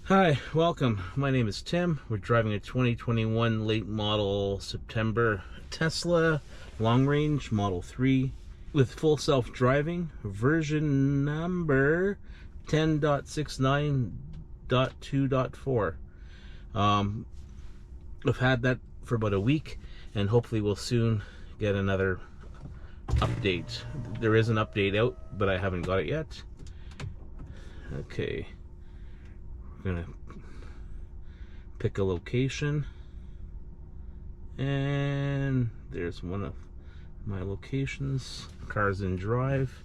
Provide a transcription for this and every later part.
Hi, welcome. My name is Tim. We're driving a 2021 late model September Tesla long range Model 3 with full self-driving, version number 10.69.2.4. I've had that for about a week, and hopefully we'll soon get another update. There is an update out, but I haven't got it yet. Okay. Gonna pick a location, and there's one of my locations. Car's in drive,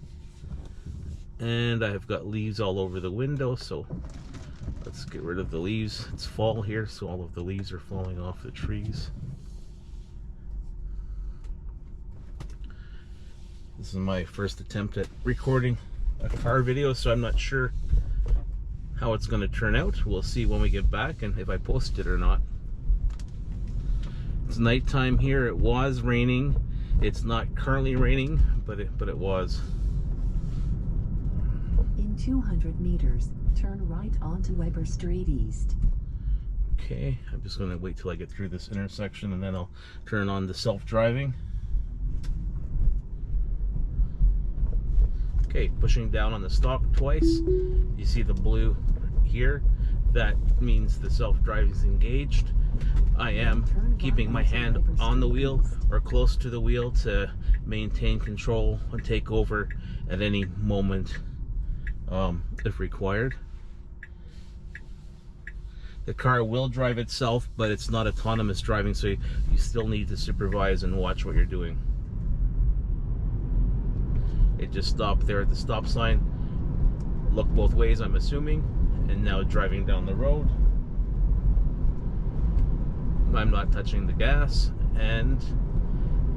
and I've got leaves all over the window, so let's get rid of the leaves. It's fall here, so all of the leaves are falling off the trees. This is my first attempt at recording a car video, so I'm not sure how it's going to turn out. We'll see when we get back and if I post it or not. It's nighttime here. It was raining. It's not currently raining, but it was. In 200 meters, turn right onto Weber Street East. Okay, I'm just going to wait till I get through this intersection, and then I'll turn on the self-driving. Okay, pushing down on the stop twice. You see the blue here. That means the self-driving is engaged. I am keeping my hand on the wheel or close to the wheel to maintain control and take over at any moment if required. The car will drive itself, but it's not autonomous driving, so you still need to supervise and watch what you're doing. It just stopped there at the stop sign. Look both ways, I'm assuming, and now driving down the road. I'm not touching the gas, and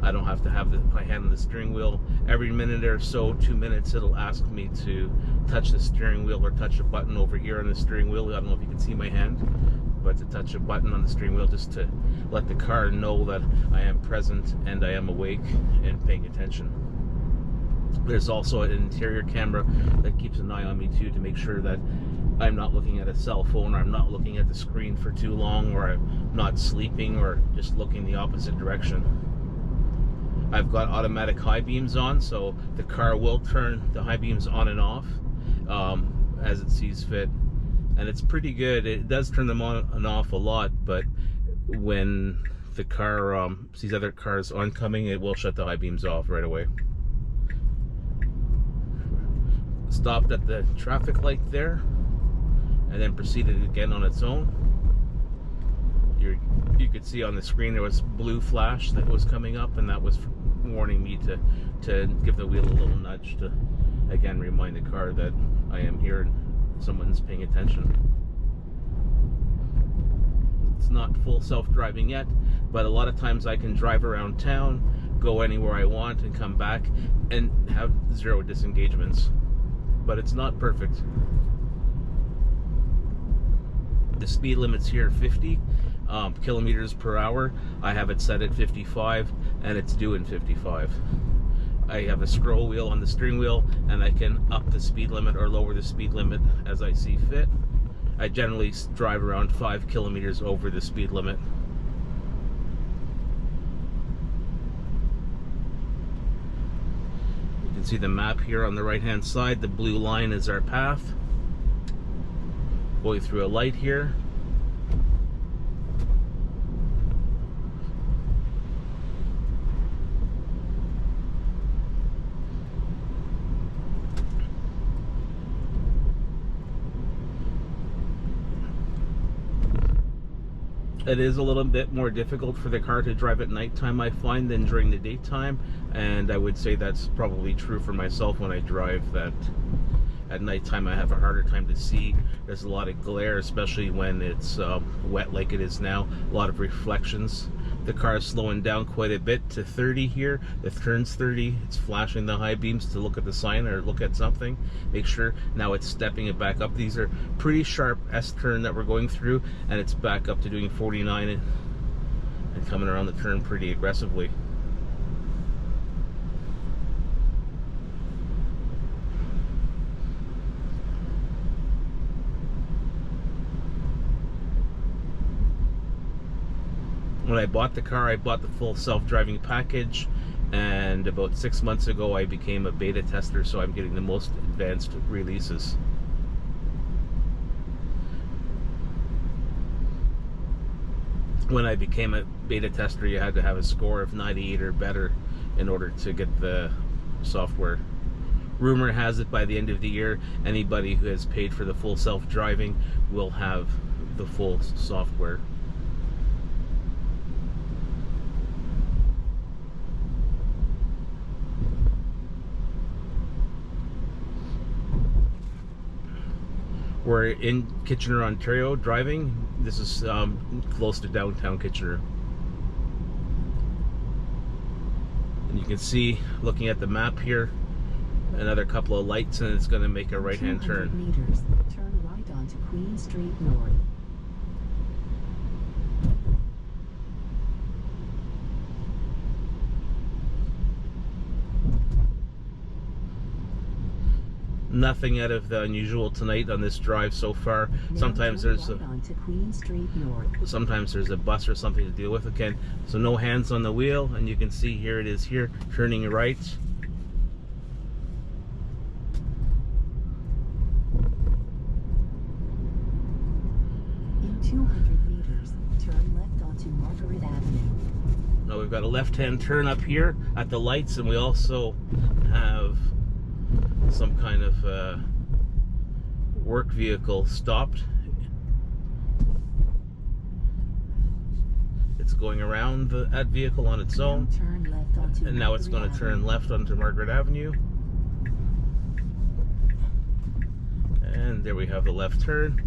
I don't have to have my hand on the steering wheel. Every minute or so, 2 minutes, it'll ask me to touch the steering wheel or touch a button over here on the steering wheel. I don't know if you can see my hand, but to touch a button on the steering wheel just to let the car know that I am present and I am awake and paying attention. There's also an interior camera that keeps an eye on me too, to make sure that I'm not looking at a cell phone, or I'm not looking at the screen for too long, or I'm not sleeping, or just looking the opposite direction. I've got automatic high beams on, so the car will turn the high beams on and off as it sees fit. And it's pretty good. It does turn them on and off a lot, but when the car sees other cars oncoming, it will shut the high beams off right away. Stopped at the traffic light there, and then proceeded again on its own. You could see on the screen there was blue flash that was coming up, and that was warning me to give the wheel a little nudge to again remind the car that I am here and someone's paying attention. It's not full self-driving yet, but a lot of times I can drive around town, go anywhere I want, and come back and have 0 disengagements. But it's not perfect. The speed limit's here 50 kilometers per hour. I have it set at 55, and it's doing 55. I have a scroll wheel on the steering wheel, and I can up the speed limit or lower the speed limit as I see fit. I generally drive around 5 kilometers over the speed limit. See the map here on the right hand side. The blue line is our path. Going through a light here. It is a little bit more difficult for the car to drive at nighttime, I find, than during the daytime, and I would say that's probably true for myself when I drive, that at nighttime I have a harder time to see. There's a lot of glare, especially when it's wet like it is now, a lot of reflections. The car is slowing down quite a bit to 30 here. It turns 30, it's flashing the high beams to look at the sign or look at something. Make sure, now it's stepping it back up. These are pretty sharp S-turn that we're going through, and it's back up to doing 49 and coming around the turn pretty aggressively. When I bought the car, I bought the full self-driving package, and about 6 months ago I became a beta tester, so I'm getting the most advanced releases. When I became a beta tester, you had to have a score of 98 or better in order to get the software. Rumor has it by the end of the year, anybody who has paid for the full self-driving will have the full software. We're in Kitchener, Ontario, driving. This is close to downtown Kitchener. And you can see, looking at the map here, another couple of lights, and it's going to make a right-hand turn. 200 meters, turn right onto Queen Street North. Nothing out of the unusual tonight on this drive so far. Now Sometimes turn there's right onto Queen Street North. sometimes there's a bus or something to deal with. Again, so no hands on the wheel, and you can see here it is here, turning right. In 200 meters, turn left onto Margaret Avenue. Now we've got a left-hand turn up here at the lights, and we also have some kind of work vehicle stopped. It's going around that vehicle on its own, Now turn left onto and now it's going to Margaret turn Avenue. left onto Margaret Avenue. And there we have the left turn.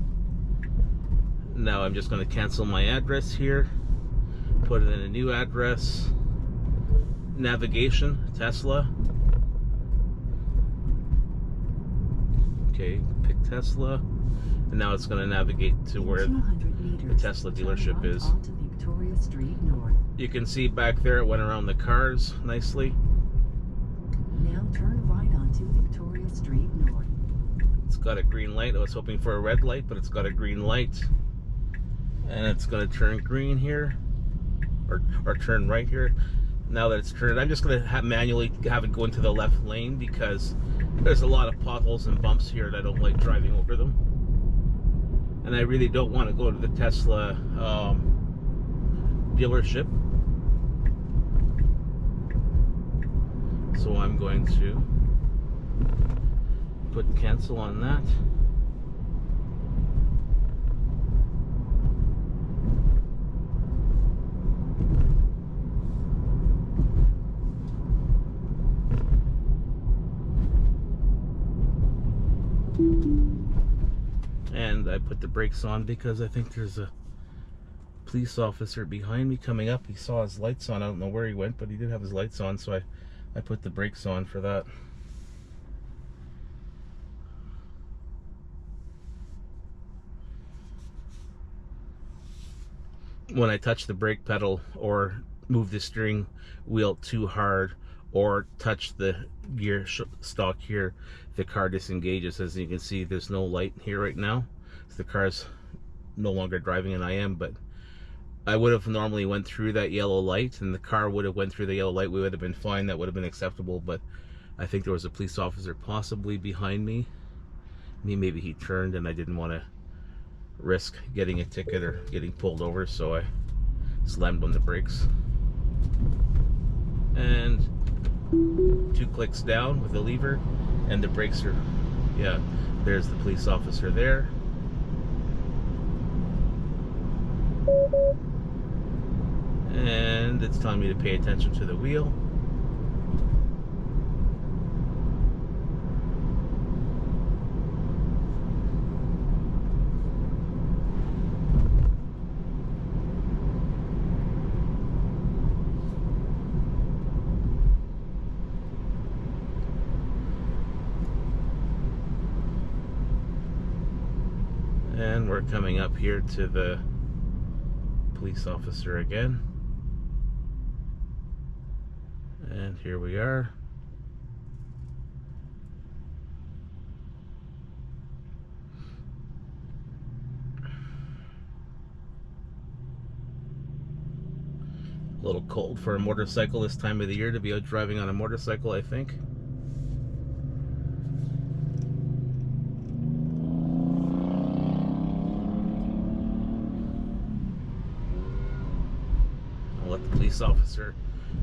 Now I'm just going to cancel my address here, put in a new address, navigation, Tesla. Okay, pick Tesla, and now it's going to navigate to where In 200 meters, the Tesla turn dealership right is. onto Victoria Street North. You can see back there it went around the cars nicely. Now turn right onto Victoria Street North. It's got a green light. I was hoping for a red light, but it's got a green light. And it's going to turn green here, or turn right here. Now that it's turned, I'm just going to manually have it go into the left lane because there's a lot of potholes and bumps here and I don't like driving over them. And I really don't want to go to the Tesla dealership. So I'm going to put cancel on that. And I put the brakes on because I think there's a police officer behind me coming up. He saw his lights on. I don't know where he went, but he did have his lights on, so I put the brakes on for that. When I touch the brake pedal or move the steering wheel too hard or touch the gear stalk here, the car disengages. As you can see, there's no light here right now, so the car's no longer driving, and I am, but I would have normally went through that yellow light and the car would have went through the yellow light. We would have been fine. That would have been acceptable, but I think there was a police officer possibly behind me. Maybe he turned and I didn't want to risk getting a ticket or getting pulled over, so I slammed on the brakes. And 2 clicks down with the lever and the brakes are, yeah, there's the police officer there. And it's telling me to pay attention to the wheel. And we're coming up here to the police officer again. And here we are. little cold for a motorcycle this time of the year to be out driving on a motorcycle, I think. I'll let the police officer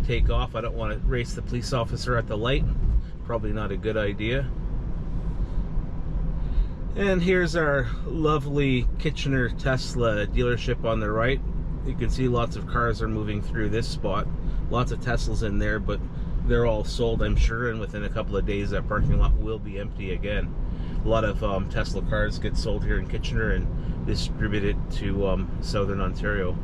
take off. I don't want to race the police officer at the light. Probably not a good idea. And here's our lovely Kitchener Tesla dealership on the right. You can see lots of cars are moving through this spot. Lots of Teslas in there, but they're all sold, I'm sure, and within a couple of days that parking lot will be empty again. A lot of Tesla cars get sold here in Kitchener and distributed to Southern Ontario.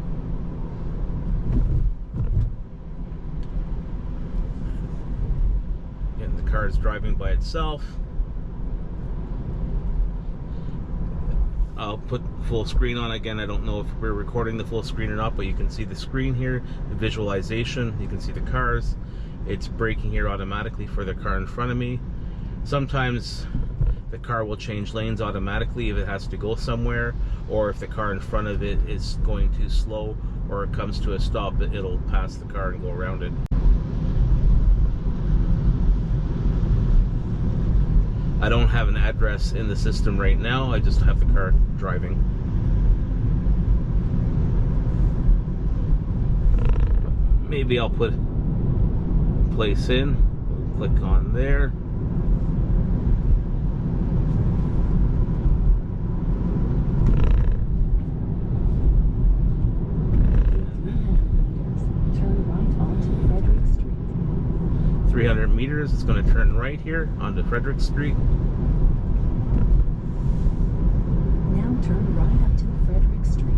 Again, the car is driving by itself. I'll put full screen on again. I don't know if we're recording the full screen or not, but you can see the screen here, the visualization. You can see the cars. It's braking here automatically for the car in front of me. Sometimes the car will change lanes automatically if it has to go somewhere, or if the car in front of it is going too slow or it comes to a stop, it'll pass the car and go around it. I don't have an address in the system right now. I just have the car driving. Maybe I'll put place in. Click on there. Turn right onto Frederick Street. 300 meters. It's going to turn right here onto Frederick Street. Now turn right onto Frederick Street.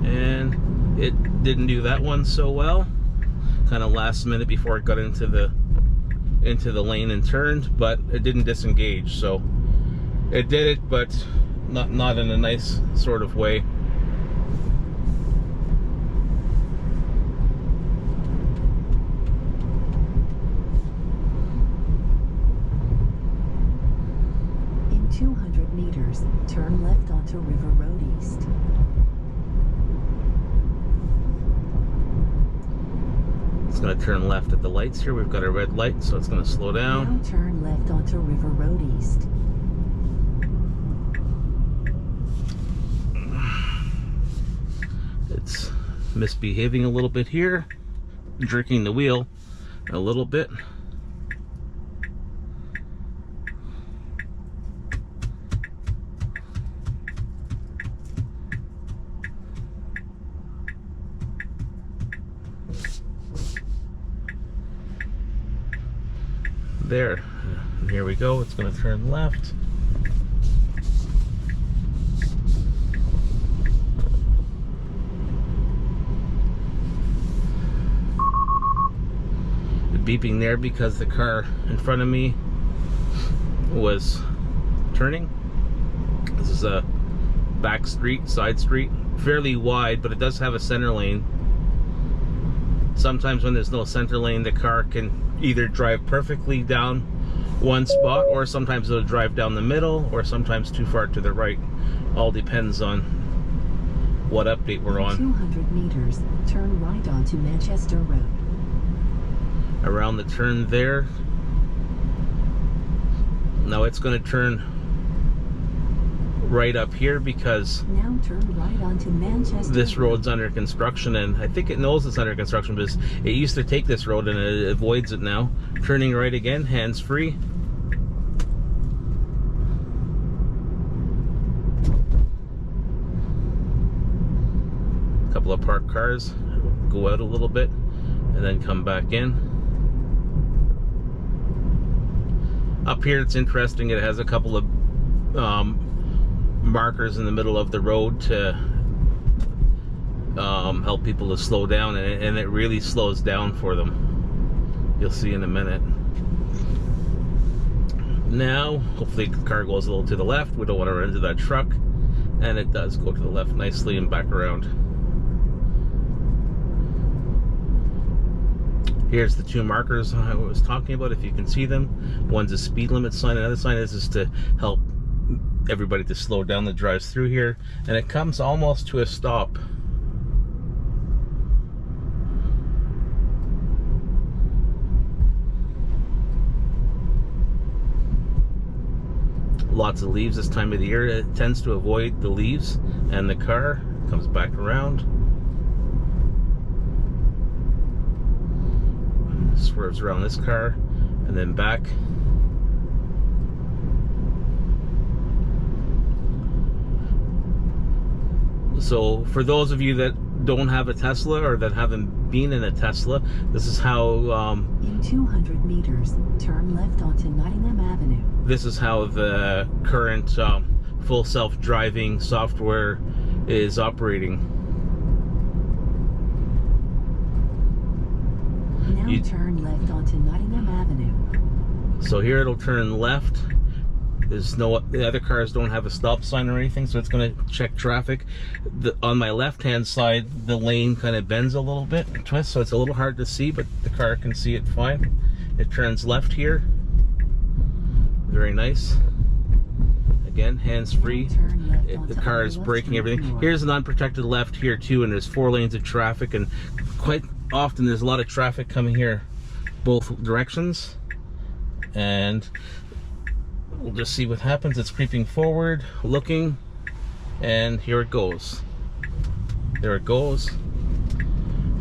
And it didn't do that one so well. Kind of last minute before it got into the lane and turned, but it didn't disengage. So it did it, but not in a nice sort of way. In 200 meters, turn left onto River Road East. It's going to turn left at the lights here. We've got a red light, so it's going to slow down. Now turn left onto River Road East. It's misbehaving a little bit here, jerking the wheel a little bit. There, and here we go. It's going to turn left. The beeping there because the car in front of me was turning. This is a back street, side street, fairly wide, but it does have a center lane. Sometimes when there's no center lane, the car can either drive perfectly down one spot, or sometimes it'll drive down the middle, or sometimes too far to the right. All depends on what update we're on. 200 meters, turn right onto Manchester Road. Around the turn there. Now it's going to turn right up here because now turn right onto Manchester. This road's under construction, and I think it knows it's under construction because it used to take this road and it avoids it now. Turning right again, hands free. A couple of parked cars, go out a little bit and then come back in. Up here it's interesting, it has a couple of markers in the middle of the road to help people to slow down, and it really slows down for them. You'll see in a minute. Now, hopefully the car goes a little to the left. We don't want to run into that truck, and it does go to the left nicely and back around. Here's the two markers I was talking about, if you can see them. One's a speed limit sign, another sign is to help everybody to slow down that drives through here, and it comes almost to a stop. lots of leaves this time of the year. It tends to avoid the leaves, and the car comes back around, swerves around this car, and then back. So for those of you that don't have a Tesla or that haven't been in a Tesla, this is how in 200 meters, turn left onto Nottingham Avenue. this is how the current full self-driving software is operating. Now turn left onto Nottingham Avenue. So here it'll turn left. There's no, the other cars don't have a stop sign or anything, so it's going to check traffic. On my left-hand side, the lane kind of bends a little bit, twist, so it's a little hard to see, but the car can see it fine. It turns left here. Very nice. Again, hands-free. The car is braking everything. Here's an unprotected left here too, and there's 4 lanes of traffic, and quite often there's a lot of traffic coming here both directions. And we'll just see what happens. It's creeping forward, looking, and here it goes. There it goes.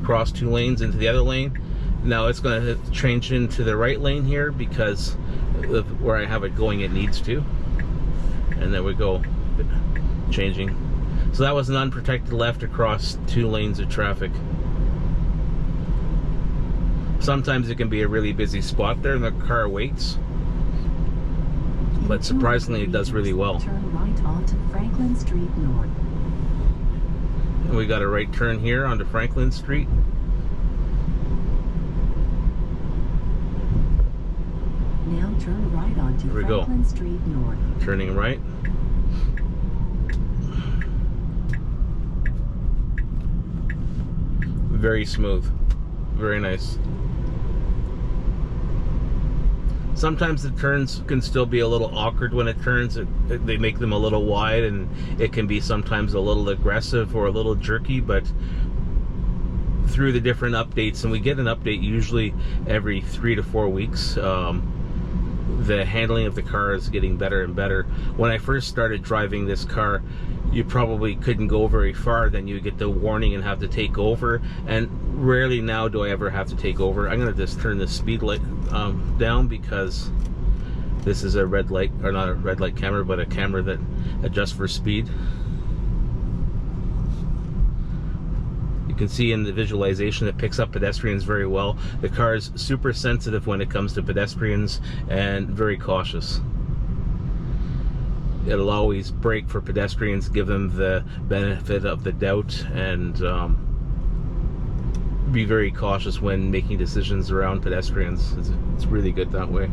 Cross 2 lanes into the other lane. Now it's going to change into the right lane here because of where I have it going, it needs to. And there we go, changing. So that was an unprotected left across 2 lanes of traffic. Sometimes it can be a really busy spot there and the car waits. But surprisingly, it does really well. Turn right onto Franklin Street North. And we got a right turn here onto Franklin Street. Now turn right onto Here we go. Franklin Street North. Turning right. Very smooth. Very nice. Sometimes the turns can still be a little awkward when it turns. They make them a little wide, and it can be sometimes a little aggressive or a little jerky, but through the different updates, and we get an update usually every 3 to 4 weeks, the handling of the car is getting better and better. When I first started driving this car, you probably couldn't go very far, then you get the warning and have to take over, and rarely now do I ever have to take over. I'm going to just turn the speed light down because this is a red light, or not a red light camera, but a camera that adjusts for speed. You can see in the visualization it picks up pedestrians very well. The car is super sensitive when it comes to pedestrians and very cautious. It'll always brake for pedestrians, give them the benefit of the doubt, and be very cautious when making decisions around pedestrians. It's really good that way,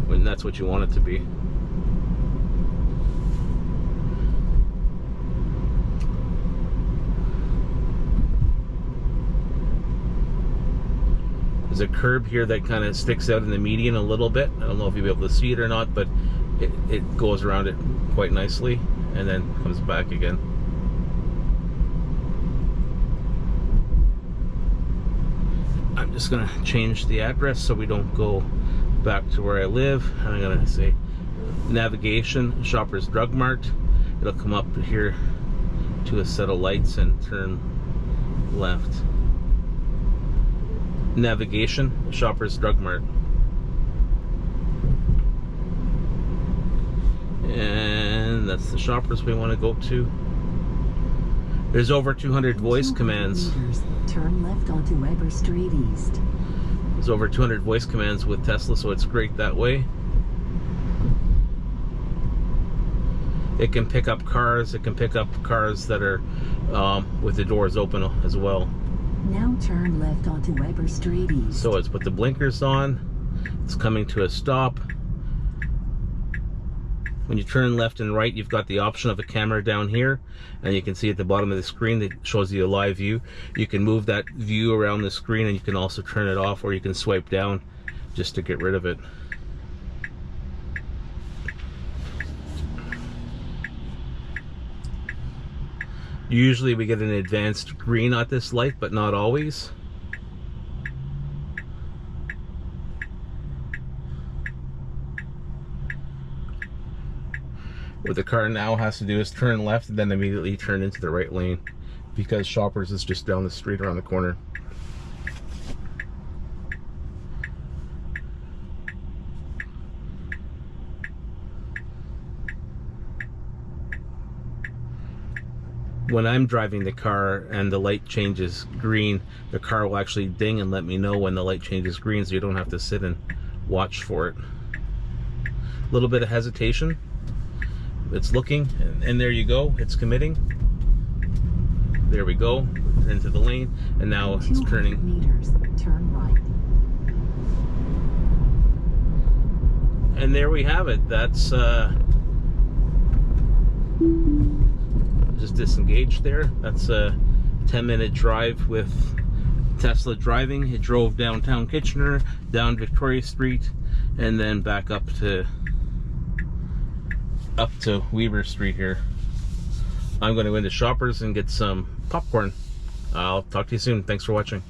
when that's what you want it to be. There's a curb here that kind of sticks out in the median a little bit. I don't know if you'll be able to see it or not, but it goes around it quite nicely and then comes back again. I'm just gonna change the address so we don't go back to where I live. I'm gonna say navigation, Shoppers Drug Mart. It'll come up here to a set of lights and turn left. Navigation, Shoppers Drug Mart. And that's the Shoppers we want to go to. There's over 200 voice commands. Turn left onto Weber Street East. There's over 200 voice commands with Tesla, so it's great that way. It can pick up cars. It can pick up cars that are with the doors open as well. Now turn left onto Weber Street East. So it's put the blinkers on. It's coming to a stop. When you turn left and right, you've got the option of a camera down here, and you can see at the bottom of the screen that shows you a live view. You can move that view around the screen, and you can also turn it off, or you can swipe down just to get rid of it. Usually we get an advanced green at this light, but not always. What the car now has to do is turn left and then immediately turn into the right lane, because Shoppers is just down the street around the corner. When I'm driving the car and the light changes green, the car will actually ding and let me know when the light changes green, so you don't have to sit and watch for it. A little bit of hesitation. It's looking, and there you go. It's committing. There we go. Into the lane, and now it's turning. 200 meters, turn right. And there we have it. That's just disengaged there. That's a 10-minute drive with Tesla driving. It drove downtown Kitchener, down Victoria Street, and then back up to Weaver Street here. I'm going to go into Shoppers and get some popcorn. I'll talk to you soon. Thanks for watching.